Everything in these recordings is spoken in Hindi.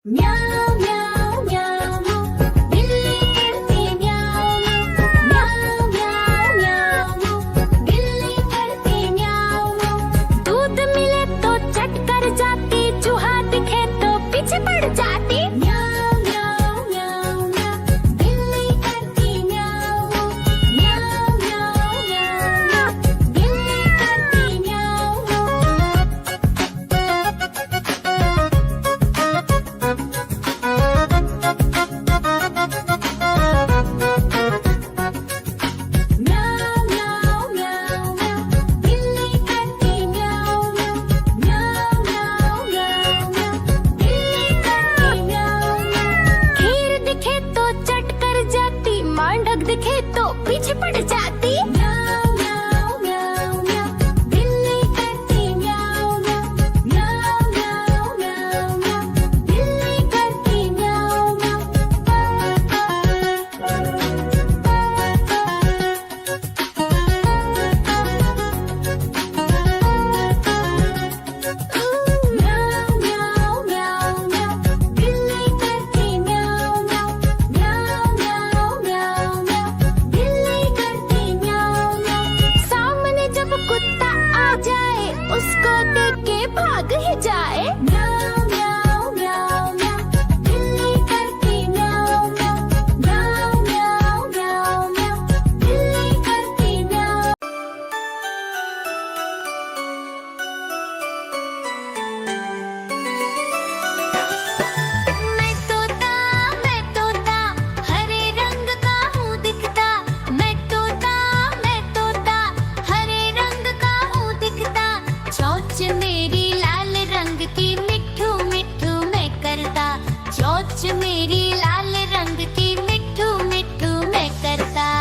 म्याऊं म्याऊं म्याऊं बिल्ली करती म्याऊं म्याऊं म्याऊं म्याऊं बिल्ली करती म्याऊं। दूध मिले तो चट कर जाती, चूहा दिखे तो पीछे पड़ जाती। म्याऊं म्याऊं म्याऊं म्याऊं बिल्ली करती म्याऊं म्याऊं म्याऊं म्याऊं बिल्ली करती म्याऊं। म्याऊं म्याऊं म्याऊं म्याऊं बिल्ली करती म्याऊं म्याऊं म्याऊं म्याऊं म्याऊं बिल्ली करती म्याऊं। खीर दिखे तो चट कर जाती, मांडक दिखे तो पीछे पड़ जाती। म्याऊं म्याऊं म्याऊं म्याऊं बिल्ली करती म्याऊं म्याऊं म्याऊं म्याऊं म्याऊं बिल्ली करती म्याऊं म्याऊं म्याऊं म्याऊं म्याऊं बिल्ली करती म्याऊं म्याऊं म्याऊं म्याऊं म्याऊं बिल्ली करती म्याऊं। सामने जब कुत्ता आ जाए, उसको देख के भाग ही जाए। म्याऊं म्याऊं म्याऊं म्याऊं बिल्ली करती म्याऊं म्याऊं म्याऊं म्याऊं म्याऊं बिल्ली करती म्याऊं। मैं तोता हरे रंग का हूँ दिखता। मैं तोता हरे रंग का हूँ दिखता। चोंच मेरी लाल रंग की, मिट्ठू मिट्ठू मैं करता। चोंच मेरी लाल रंग की, मिट्ठू मिट्ठू मैं करता।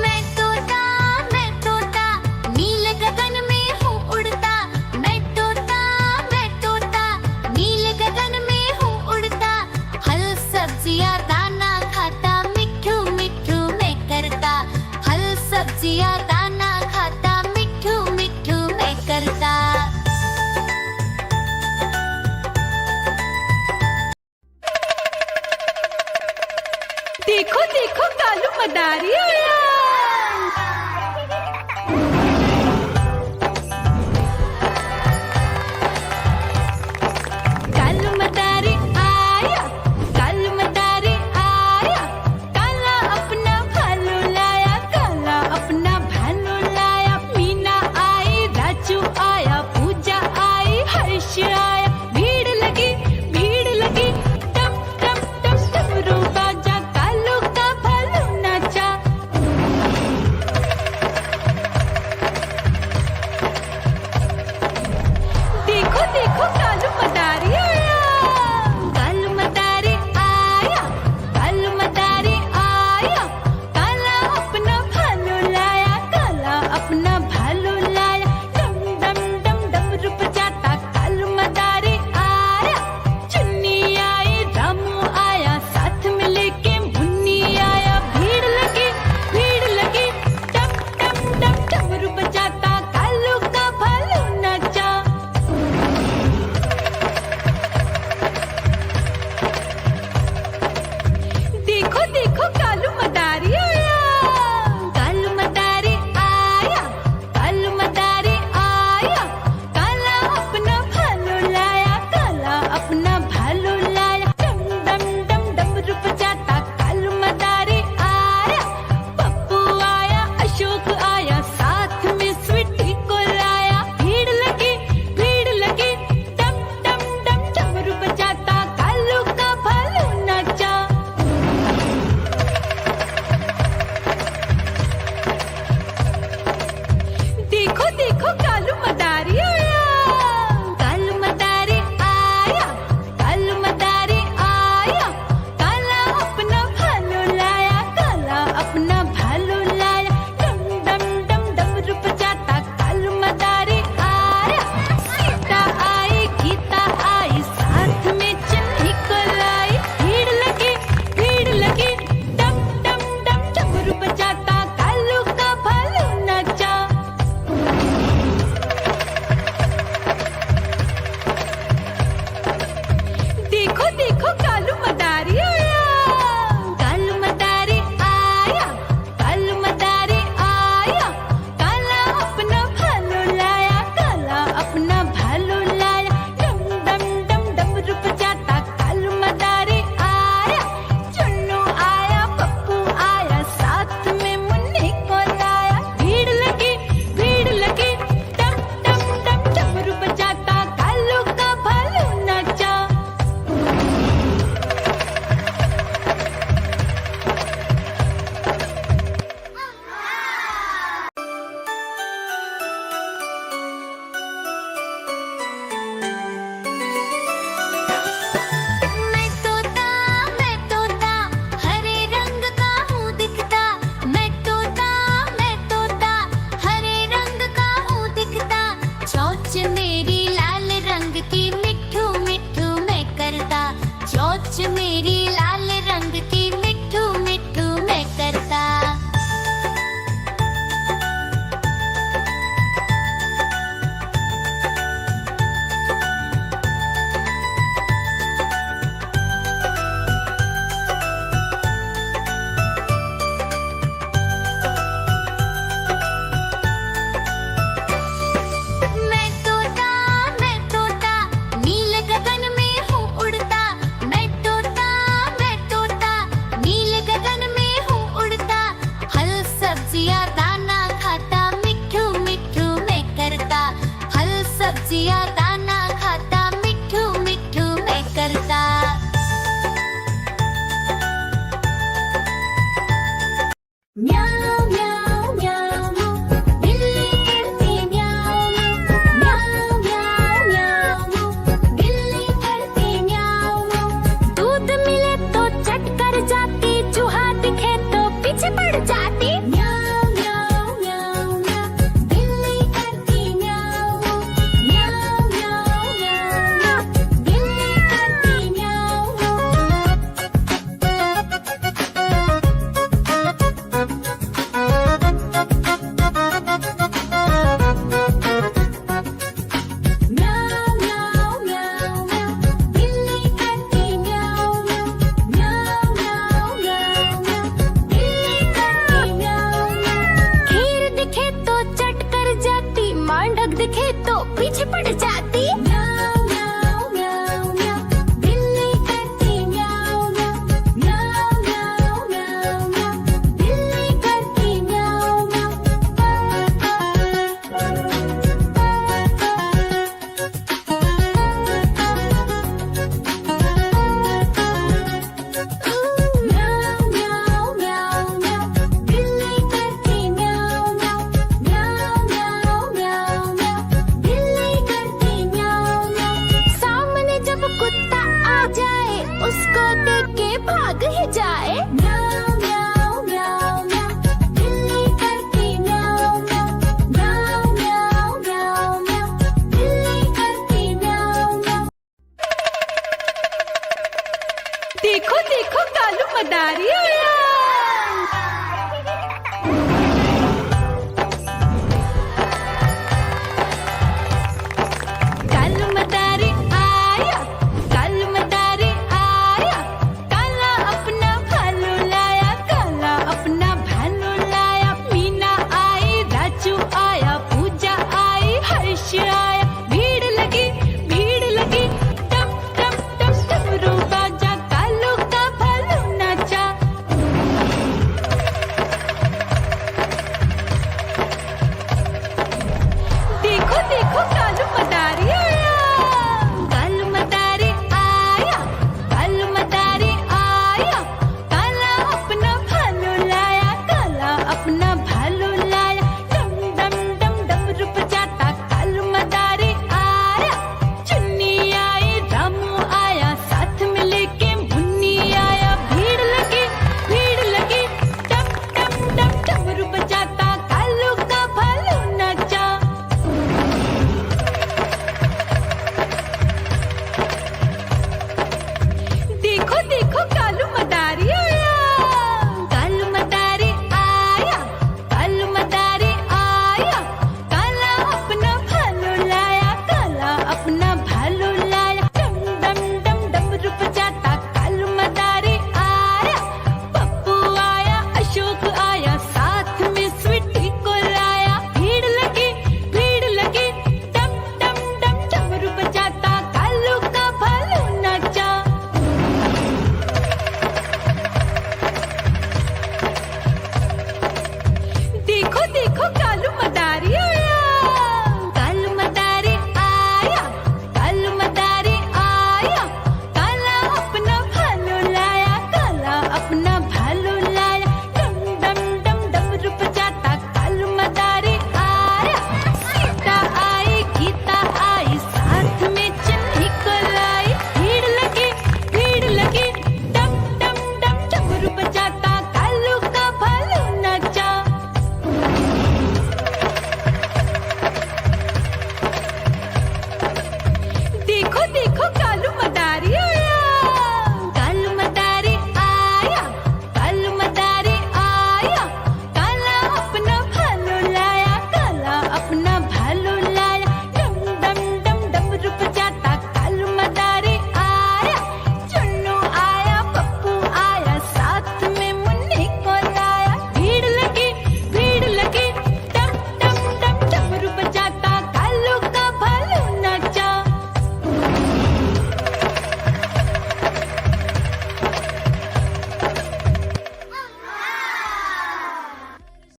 मैं तोता नीले गगन में हूँ उड़ता। मैं तोता रसिया दाना खाता, मिठू मिठू मैं करता। म्याऊ म्याऊ म्याऊ, बिल्ली करती म्याऊ म्याऊ म्याऊ म्याऊ, बिल्ली करती म्याऊ। दूध मिले तो चट कर जाती, चूहा दिखे तो पीछे पड़ जाती। म्याऊ म्याऊ म्याऊ म्याऊ, बिल्ली करती म्याऊ म्याऊ म्याऊ म्याऊ, बिल्ली करती म्याऊ। म्याऊ म्याऊ म्याऊ म्याऊ, बिल्ली करती म्याऊ म्याऊ म्याऊ म्याऊ म्याऊ, बिल्ली करती म्याऊ। खीर दिखे तो चट कर जाती, मांडक दिखे तो पीछे पड़ जाती। म्याऊ म्याऊ म्याऊ म्याऊ, बिल्ली करती म्याऊ म्याऊ म्याऊ म्याऊ म्याऊ, बिल्ली करती म्याऊ म्याऊ म्याऊ म्याऊ म्याऊ, बिल्ली करती म्याऊ म्याऊ म्याऊ म्याऊ म्याऊ, बिल्ली करती म्याऊ म्याऊ। सामने जब कुत्ता आ जाए, उसको देख के भाग ही जाए। म्याऊ म्याऊ म्याऊ म्याऊ, बिल्ली करती म्याऊ म्याऊ म्याऊ म्याऊ म्याऊ, बिल्ली करती म्याऊ म्याऊ। देखो देखो कालू मदारी